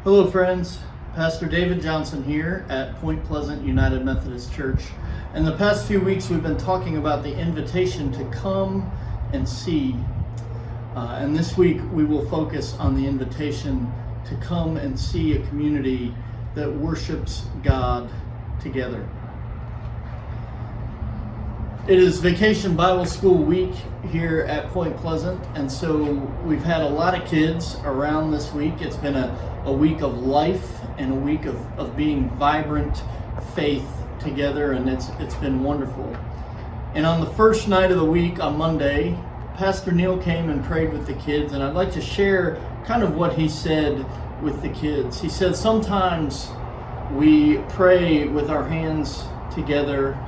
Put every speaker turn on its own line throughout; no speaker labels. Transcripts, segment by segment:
Hello friends, Pastor David Johnson here at Point Pleasant United Methodist Church. In the past few weeks we've been talking about the invitation to come and see. And this week we will focus on the invitation to come and see a community that worships God together. It is Vacation Bible School week here at Point Pleasant, and so we've had a lot of kids around this week. It's been a week of life and a week of being vibrant faith together, and it's been wonderful. And on the first night of the week, on Monday, Pastor Neil came and prayed with the kids, and I'd like to share kind of what he said with the kids. He said, sometimes we pray with our hands together,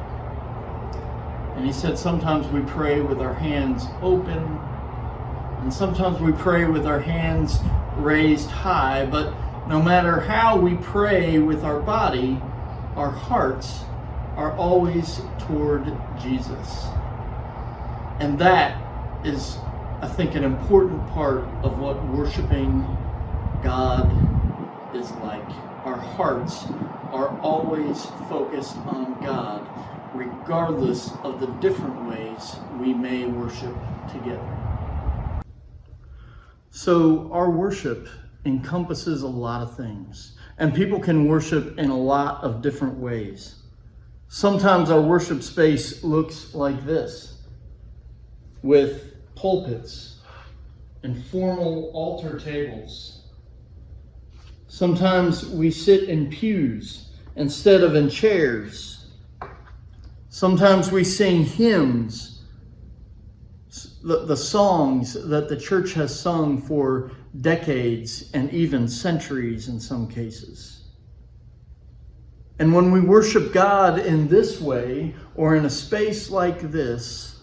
and he said sometimes we pray with our hands open, and sometimes we pray with our hands raised high, but no matter how we pray with our body, our hearts are always toward Jesus. And that is, I think, an important part of what worshiping God is like. Our hearts are always focused on God, regardless of the different ways we may worship together. So our worship encompasses a lot of things, and people can worship in a lot of different ways. Sometimes our worship space looks like this, with pulpits and formal altar tables. Sometimes we sit in pews instead of in chairs. Sometimes we sing hymns, the songs that the church has sung for decades and even centuries in some cases. And when we worship God in this way, or in a space like this,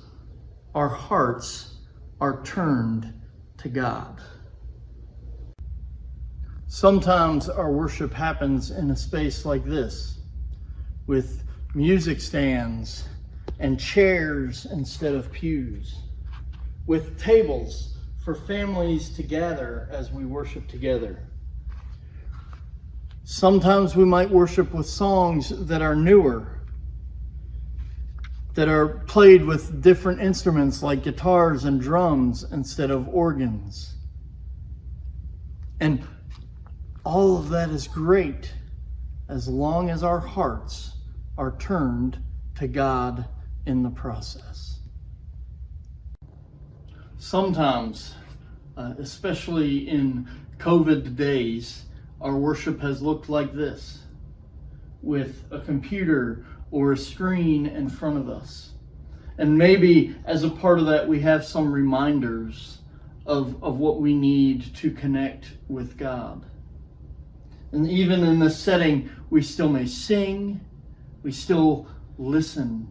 our hearts are turned to God. Sometimes our worship happens in a space like this, with music stands and chairs instead of pews, with tables for families to gather as we worship together. Sometimes we might worship with songs that are newer, that are played with different instruments like guitars and drums instead of organs. And all of that is great as long as our hearts are turned to God in the process. Sometimes, especially in COVID days, our worship has looked like this, with a computer or a screen in front of us. And maybe as a part of that, we have some reminders of what we need to connect with God. And even in this setting, we still may sing, we still listen.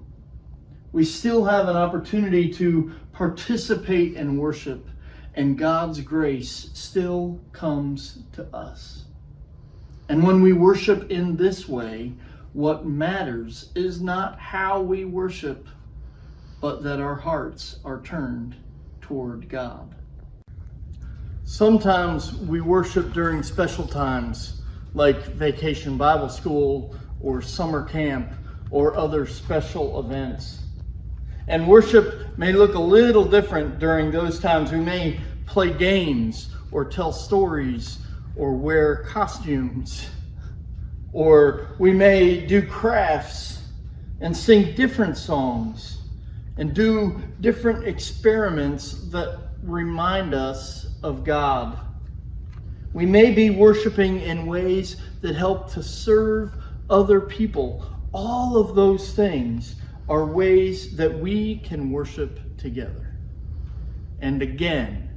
We still have an opportunity to participate in worship, and God's grace still comes to us. And when we worship in this way, what matters is not how we worship, but that our hearts are turned toward God. Sometimes we worship during special times, like Vacation Bible School or summer camp or other special events. And worship may look a little different during those times. We may play games or tell stories or wear costumes, or we may do crafts and sing different songs and do different experiments that remind us of God. We may be worshiping in ways that help to serve other people. All of those things are ways that we can worship together. And again,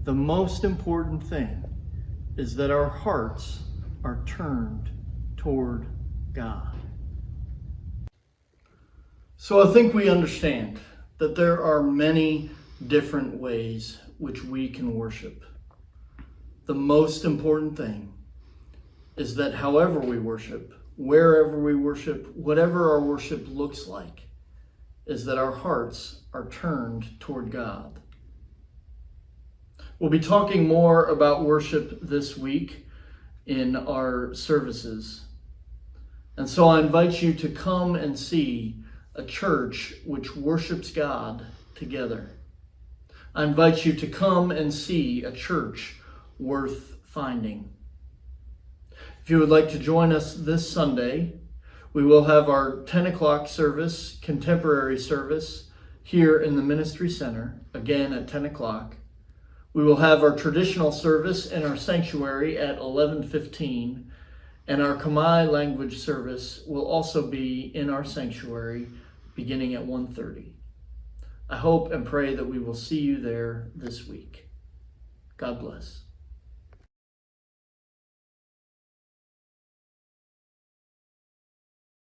the most important thing is that our hearts are turned toward God. So I think we understand that there are many different ways which we can worship. The most important thing is that however we worship, wherever we worship, whatever our worship looks like, is that our hearts are turned toward God. We'll be talking more about worship this week, in our services. And so I invite you to come and see a church which worships God together. I invite you to come and see a church worth finding. If you would like to join us this Sunday, we will have our 10 o'clock service, contemporary service, here in the Ministry Center, again at 10 o'clock. We will have our traditional service in our sanctuary at 11:15, and our Khmer language service will also be in our sanctuary beginning at 1:30. I hope and pray that we will see you there this week. God bless.